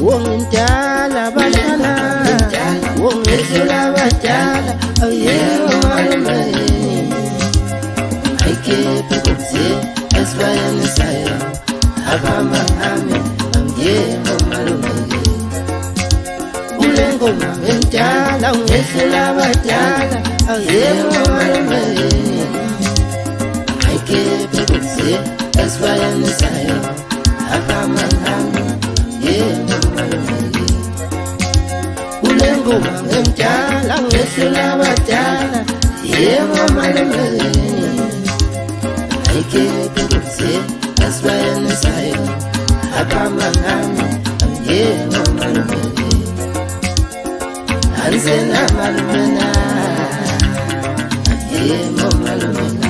Wongala batala, wongisula batala, oh yeah, malume. I keep it say, that's why I'm inside. Abama ame, oh yeah, malume. Ulengo mwenjala, wongisula batala, oh yeah, malume. I keep it say, that's why I'm inside. Abama ame, yeah. Ulengo mwenjala, wongisula batala, yeah, malume. I keep it say, that's why I'm inside. Abama ame, oh yeah, malume. Anzena malumena, yeah, malume.